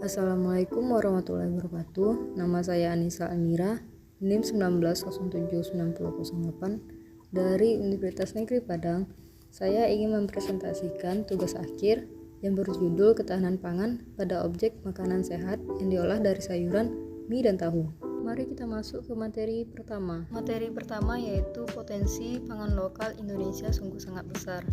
Assalamualaikum warahmatullahi wabarakatuh. Nama saya Anissa Amira, NIM 19079008 dari Universitas Negeri Padang. Saya ingin mempresentasikan tugas akhir yang berjudul ketahanan pangan pada objek makanan sehat yang diolah dari sayuran, mie, dan tahu. Mari kita masuk ke materi pertama. Materi pertama yaitu potensi pangan lokal Indonesia sungguh sangat besar.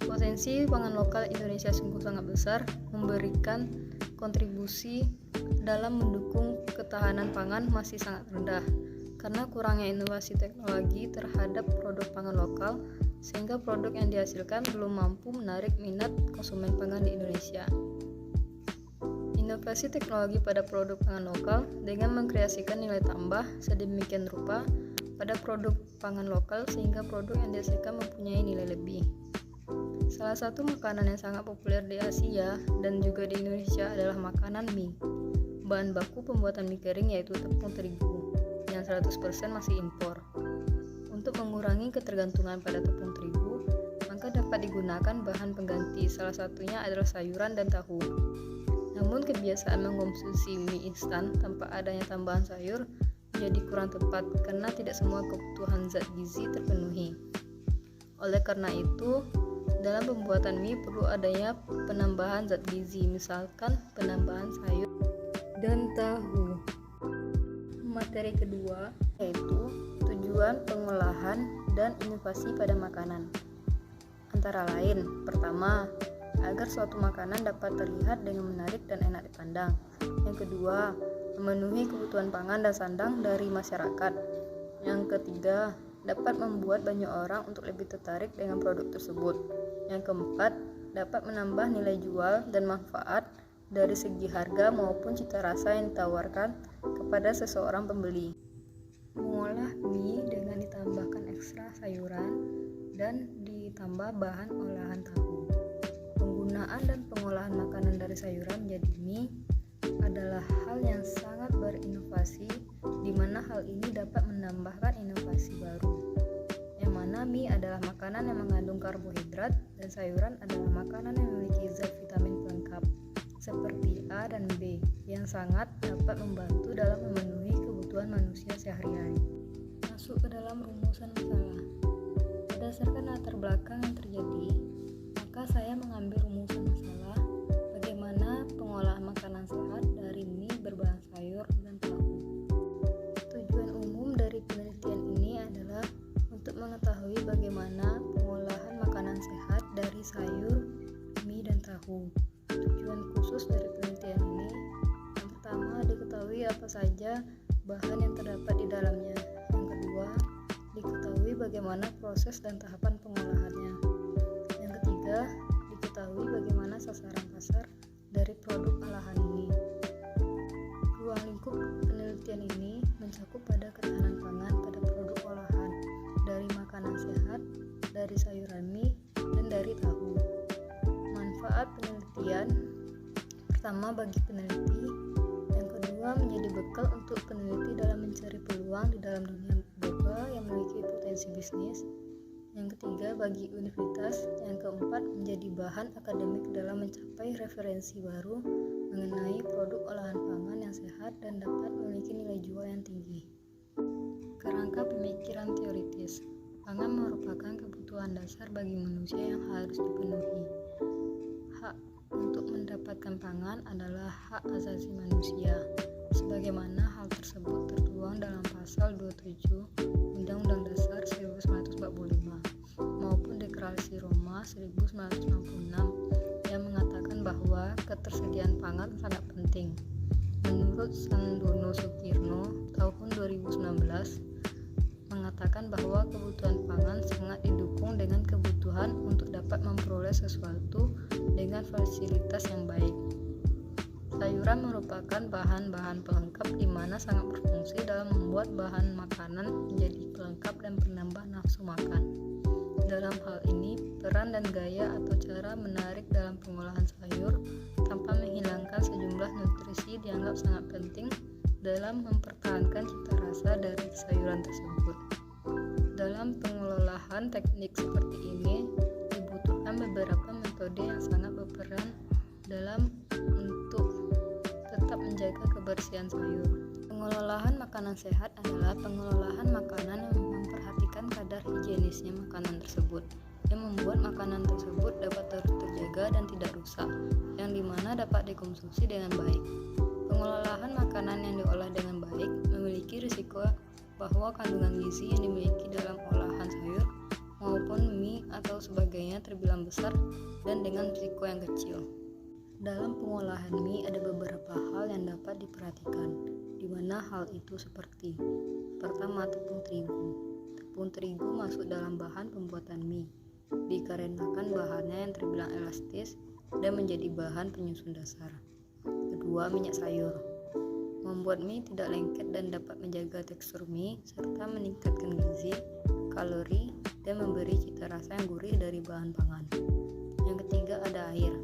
Potensi pangan lokal Indonesia sungguh sangat besar, memberikan kontribusi dalam mendukung ketahanan pangan masih sangat rendah karena kurangnya inovasi teknologi terhadap produk pangan lokal, sehingga produk yang dihasilkan belum mampu menarik minat konsumen pangan di Indonesia. Inovasi teknologi pada produk pangan lokal dengan mengkreasikan nilai tambah sedemikian rupa pada produk pangan lokal sehingga produk yang dihasilkan mempunyai nilai lebih. Salah satu makanan yang sangat populer di Asia dan juga di Indonesia adalah makanan mie. Bahan baku pembuatan mie kering yaitu tepung terigu yang 100% masih impor. Untuk mengurangi ketergantungan pada tepung terigu, maka dapat digunakan bahan pengganti, salah satunya adalah sayuran dan tahu. Namun kebiasaan mengkonsumsi mie instan tanpa adanya tambahan sayur menjadi kurang tepat karena tidak semua kebutuhan zat gizi terpenuhi. Oleh karena itu, dalam pembuatan mie perlu adanya penambahan zat gizi, misalkan penambahan sayur dan tahu. Materi kedua yaitu tujuan pengolahan dan inovasi pada makanan. Antara lain, pertama, agar suatu makanan dapat terlihat dengan menarik dan enak dipandang. Yang kedua, memenuhi kebutuhan pangan dan sandang dari masyarakat. Yang ketiga, dapat membuat banyak orang untuk lebih tertarik dengan produk tersebut. Yang keempat, dapat menambah nilai jual dan manfaat dari segi harga maupun cita rasa yang ditawarkan kepada seseorang pembeli. Mengolah mie dengan ditambahkan ekstra sayuran dan ditambah bahan olahan tahu. Penggunaan dan pengolahan makanan dari sayuran menjadi mie adalah hal yang sangat berinovasi, di mana hal ini dapat menambahkan inovasi baru. Mie adalah makanan yang mengandung karbohidrat dan sayuran adalah makanan yang memiliki zat vitamin pelengkap seperti A dan B yang sangat dapat membantu dalam memenuhi kebutuhan manusia sehari-hari. Masuk ke dalam rumusan masalah. Berdasarkan latar belakang yang terjadi, maka saya mengambil rumusan masalah bagaimana pengolahan makanan sehat dari mie berbahan sayur dan tahu. Tujuan umum dari penelitian ini adalah untuk mengetahui bagaimana pengolahan makanan sehat dari sayur, mie, dan tahu. Tujuan khusus dari penelitian ini, yang pertama, diketahui apa saja bahan yang terdapat di dalamnya. Yang kedua, diketahui bagaimana proses dan tahapan pengolahannya. Yang ketiga, diketahui bagaimana sasaran pasar dari produk olahan ini. Ruang lingkup penelitian ini mencakup pada ketahanan pangan pada produk olahan dari makanan sehat, dari sayuran mie, dan dari tahu. Manfaat penelitian: pertama, bagi peneliti. Yang kedua, menjadi bekal untuk peneliti dalam mencari peluang di dalam dunia global yang memiliki potensi bisnis. Yang ketiga, bagi universitas. Yang keempat, menjadi bahan akademik dalam mencapai referensi baru mengenai produk olahan pangan yang sehat dan dapat memiliki nilai jual yang tinggi. Kerangka pemikiran teoritis. Pangan merupakan kebutuhan dasar bagi manusia yang harus dipenuhi. Hak untuk mendapatkan pangan adalah hak asasi manusia, sebagaimana hal tersebut tertuang dalam pasal 27 Undang-Undang Dasar 1945 maupun Deklarasi Roma 1966 yang mengatakan bahwa ketersediaan pangan sangat penting. Menurut Sandono Sukirno tahun 2019 mengatakan bahwa kebutuhan pangan sangat didukung dengan kebutuhan untuk dapat memperoleh sesuatu dengan fasilitas yang baik. Sayuran merupakan bahan-bahan pelengkap di mana sangat berfungsi dalam membuat bahan makanan menjadi pelengkap dan penambah nafsu makan. Dalam hal ini, peran dan gaya atau cara menarik dalam pengolahan sayur tanpa menghilangkan sejumlah nutrisi dianggap sangat penting dalam mempertahankan cita rasa dari sayuran tersebut. Dalam pengelolaan teknik seperti ini, dibutuhkan beberapa metode yang sangat berperan dalam untuk menjaga kebersihan sayur. Pengelolaan makanan sehat adalah pengelolaan makanan yang memperhatikan kadar higienisnya makanan tersebut, yang membuat makanan tersebut dapat terus terjaga dan tidak rusak, yang dimana dapat dikonsumsi dengan baik. Pengelolaan makanan yang diolah dengan baik memiliki risiko bahwa kandungan gizi yang dimiliki dalam olahan sayur maupun mie atau sebagainya terbilang besar dan dengan risiko yang kecil. Dalam pengolahan mie ada beberapa hal yang dapat diperhatikan, di mana hal itu seperti: pertama, tepung terigu. Tepung terigu masuk dalam bahan pembuatan mie, dikarenakan bahannya yang terbilang elastis dan menjadi bahan penyusun dasar. Kedua, minyak sayur. Membuat mie tidak lengket dan dapat menjaga tekstur mie, serta meningkatkan gizi, kalori, dan memberi cita rasa yang gurih dari bahan pangan. Yang ketiga, ada air.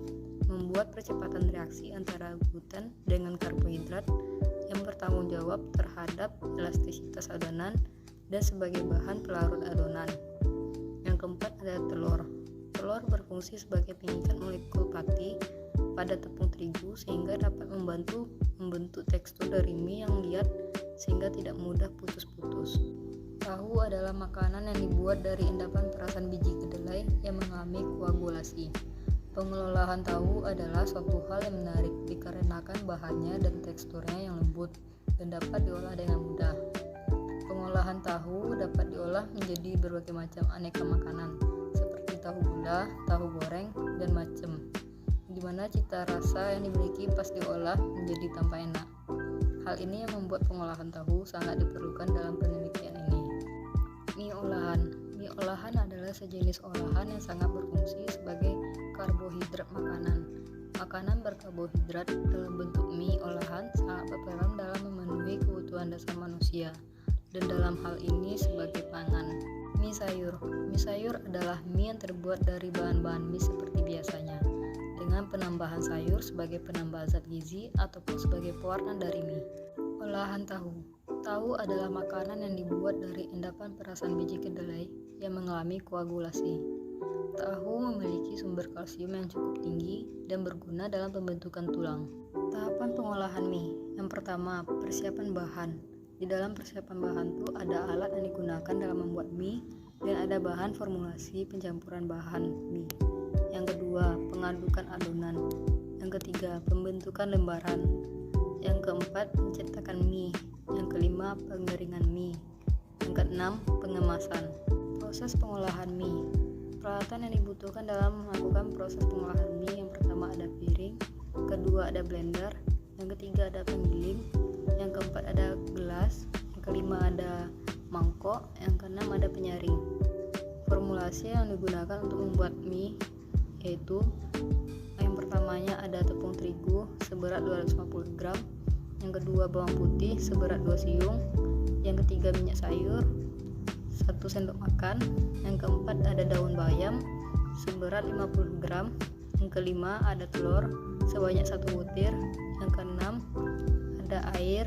Membuat percepatan reaksi antara gluten dengan karbohidrat yang bertanggung jawab terhadap elastisitas adonan dan sebagai bahan pelarut adonan. Yang keempat, ada telur. Telur berfungsi sebagai pengikat molekul pati pada tepung terigu sehingga dapat membantu membentuk tekstur dari mie yang liat sehingga tidak mudah putus-putus. Tahu adalah makanan yang dibuat dari endapan perasan biji kedelai yang mengalami koagulasi. Pengelolaan tahu adalah suatu hal yang menarik dikarenakan bahannya dan teksturnya yang lembut dan dapat diolah dengan mudah. Pengolahan tahu dapat diolah menjadi berbagai macam aneka makanan seperti tahu gula, tahu goreng, dan macam, di mana cita rasa yang dimiliki pas diolah menjadi tambah enak. Hal ini yang membuat pengolahan tahu sangat diperlukan dalam penelitian ini. Mie olahan. Mie olahan adalah sejenis olahan yang sangat berfungsi sebagai karbohidrat makanan. Makanan berkarbohidrat dalam bentuk mie olahan sangat berperan dalam memenuhi kebutuhan dasar manusia, dan dalam hal ini sebagai pangan. Mie sayur. Mie sayur adalah mie yang terbuat dari bahan-bahan mie seperti biasanya, dengan penambahan sayur sebagai penambah zat gizi ataupun sebagai pewarna dari mie. Olahan tahu. Tahu adalah makanan yang dibuat dari endapan perasan biji kedelai yang mengalami koagulasi. Tahu memiliki sumber kalsium yang cukup tinggi dan berguna dalam pembentukan tulang. Tahapan pengolahan mie. Yang pertama, persiapan bahan. Di dalam persiapan bahan itu ada alat yang digunakan dalam membuat mie dan ada bahan formulasi pencampuran bahan mie. Yang kedua, pengadukan adonan. Yang ketiga, pembentukan lembaran. Yang keempat, pencetakan mie. Yang kelima, pengeringan mie. Yang keenam, pengemasan. Proses pengolahan mie. Peralatan yang dibutuhkan dalam melakukan proses pengolahan mie: yang pertama ada piring, kedua ada blender, yang ketiga ada penggiling, yang keempat ada gelas, yang kelima ada mangkok, yang keenam ada penyaring. Formulasi yang digunakan untuk membuat mie yaitu yang pertamanya ada tepung terigu seberat 250 gram, yang kedua bawang putih seberat 2 siung, yang ketiga minyak sayur 1 sendok makan, yang keempat ada daun bayam seberat 50 gram, yang kelima ada telur sebanyak 1 butir, yang keenam ada air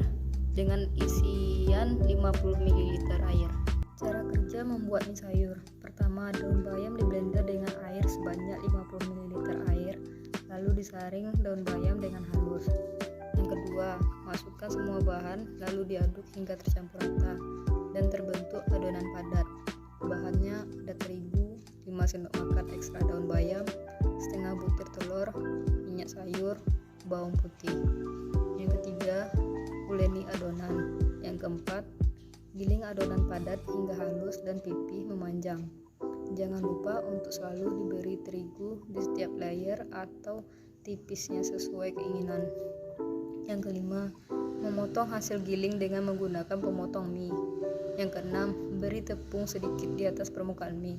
dengan isian 50 ml air. Cara kerja membuat mie sayur. Pertama, daun bayam diblender dengan air sebanyak 50 ml air, lalu disaring daun bayam dengan halus. Yang kedua, masukkan semua bahan lalu diaduk hingga tercampur rata dan terbentuk adonan padat. Bahannya ada terigu, 5 sendok makan ekstra daun bayam, setengah butir telur, minyak sayur, bawang putih. Yang ketiga, uleni adonan. Yang keempat, giling adonan padat hingga halus dan pipih memanjang. Jangan lupa untuk selalu diberi terigu di setiap layer atau tipisnya sesuai keinginan. Yang kelima, memotong hasil giling dengan menggunakan pemotong mie. Yang keenam, beri tepung sedikit di atas permukaan mie.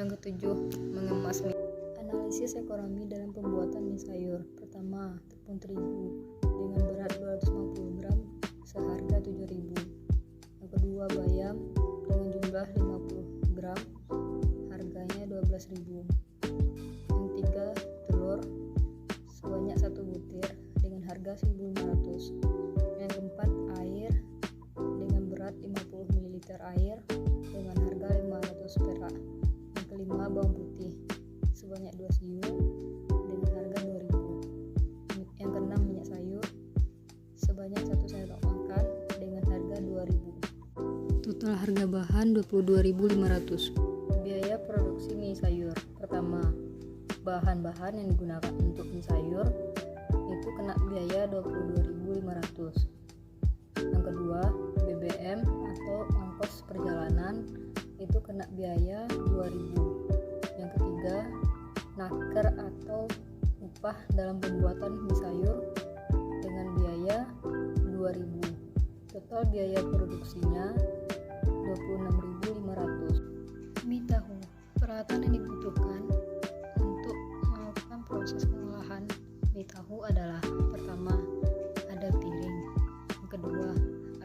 Yang ketujuh, mengemas mie. Analisis ekonomi dalam pembuatan mie sayur. Pertama, tepung terigu dengan berat 250 gram seharga 7.000. Yang kedua, bayam dengan jumlah 50 gram harganya 12.000. Yang ketiga, telur sebanyak 1 butir dengan harga 1.500. Yang keempat, air dengan berat 50 ml air dengan harga 500 perak. Yang kelima, bawang putih sebanyak 2 siung dengan harga 2.000. Yang keenam, minyak sayur sebanyak 1 sendok makan dengan harga 2.000. Total harga bahan 22.500. Biaya produksi mie sayur. Pertama, bahan-bahan yang digunakan untuk mie sayur itu kena biaya 22.500. Yang kedua, BBM atau ongkos perjalanan itu kena biaya 2.000. Yang ketiga, naker atau upah dalam pembuatan mie sayur dengan biaya 2.000. Total biaya produksinya 26.500. Mie tahu. Peralatan yang dibutuhkan untuk melakukan proses pengolahan mie tahu adalah: pertama, ada piring; yang kedua,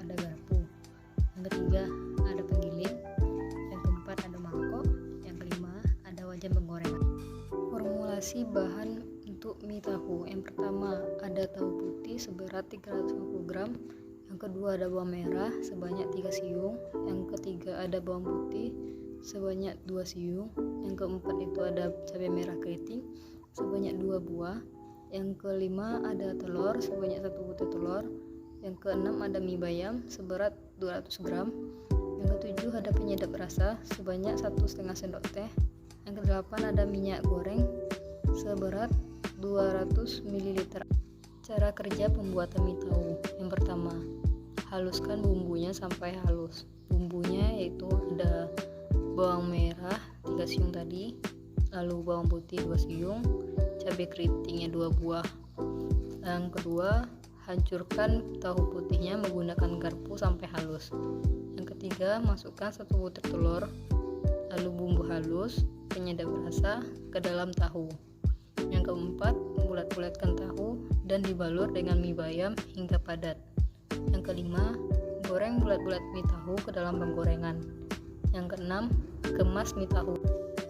ada garpu; yang ketiga, ada penggiling; yang keempat, ada mangkok; yang kelima, ada wajan penggorengan. Formulasi bahan untuk mie tahu. Yang pertama, ada tahu putih seberat 350 gram; yang kedua, ada bawang merah sebanyak 3 siung; yang ketiga, ada bawang putih sebanyak 2 siung; yang keempat itu ada cabai merah keriting sebanyak 2 buah; yang kelima, ada telur sebanyak 1 butir telur; yang keenam, ada mie bayam seberat 200 gram; yang ketujuh, ada penyedap rasa sebanyak 1,5 sendok teh; yang kedelapan, ada minyak goreng seberat 200 ml. Cara kerja pembuatan mie tahu. Yang pertama, haluskan bumbunya sampai halus. Bumbunya yaitu ada bawang merah 3 siung tadi, lalu bawang putih 2 siung, cabai keritingnya 2 buah. Yang kedua, hancurkan tahu putihnya menggunakan garpu sampai halus. Yang ketiga, masukkan 1 butir telur, lalu bumbu halus, penyedap rasa ke dalam tahu. Yang keempat, bulat-bulatkan tahu dan dibalur dengan mie bayam hingga padat. Yang kelima, goreng bulat-bulat mie tahu ke dalam penggorengan. Yang keenam, kemas mie tahu.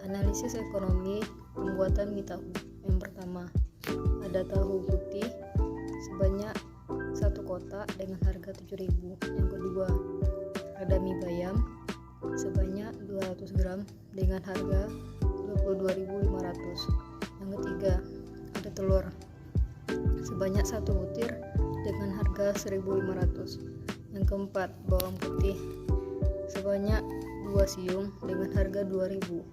Analisis ekonomi pembuatan mie tahu. Yang pertama, ada tahu putih sebanyak 1 kotak dengan harga 7.000. Yang kedua, ada mie bayam sebanyak 200 gram dengan harga 22.500. Yang ketiga, ada telur sebanyak 1 butir dengan harga 1.500. Yang keempat, bawang putih sebanyak 2 siung dengan harga 2.000.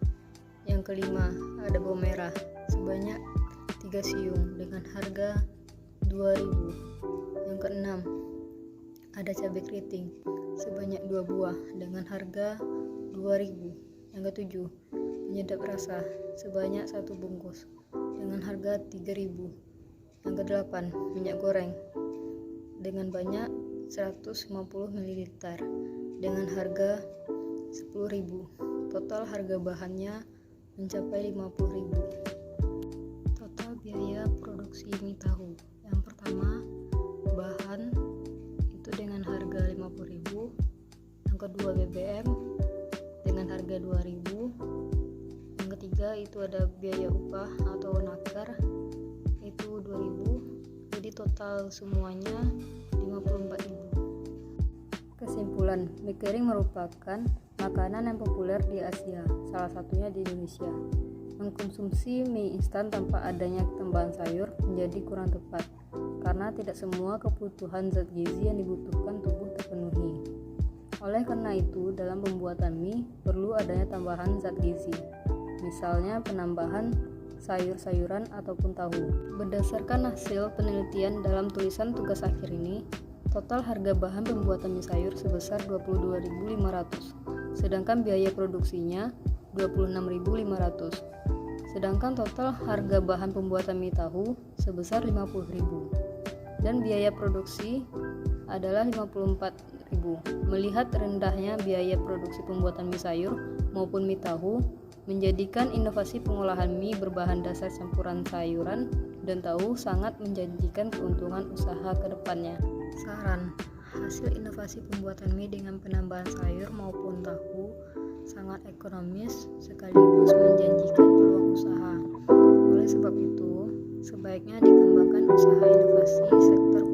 Yang kelima, ada bawang merah sebanyak 3 siung dengan harga 2.000. Yang keenam, ada cabai keriting sebanyak 2 buah dengan harga 2.000. Yang ketujuh, penyedap rasa sebanyak 1 bungkus dengan harga 3.000. Yang kedelapan, minyak goreng dengan banyak 150 ml dengan harga 10.000. Total harga bahannya mencapai 50.000. Total biaya produksi mie tahu. Yang pertama, bahan itu dengan harga 50.000. Yang kedua, BBM dengan harga 2.000. Yang ketiga, itu ada biaya upah atau naker itu 2.000. Jadi total semuanya 54.000. Kesimpulan, mie kering merupakan makanan yang populer di Asia, salah satunya di Indonesia. Mengkonsumsi mie instan tanpa adanya tambahan sayur menjadi kurang tepat, karena tidak semua kebutuhan zat gizi yang dibutuhkan tubuh terpenuhi. Oleh karena itu, dalam pembuatan mie perlu adanya tambahan zat gizi, misalnya penambahan sayur-sayuran ataupun tahu. Berdasarkan hasil penelitian dalam tulisan tugas akhir ini, total harga bahan pembuatan mie sayur sebesar 22.500, sedangkan biaya produksinya 26.500. Sedangkan total harga bahan pembuatan mie tahu sebesar 50.000 dan biaya produksi adalah 54.000. Melihat rendahnya biaya produksi pembuatan mie sayur maupun mie tahu, menjadikan inovasi pengolahan mie berbahan dasar campuran sayuran dan tahu sangat menjanjikan keuntungan usaha ke depannya. Saran, hasil inovasi pembuatan mie dengan penambahan sayur maupun tahu sangat ekonomis sekaligus menjanjikan peluang usaha. Oleh sebab itu, sebaiknya dikembangkan usaha inovasi sektor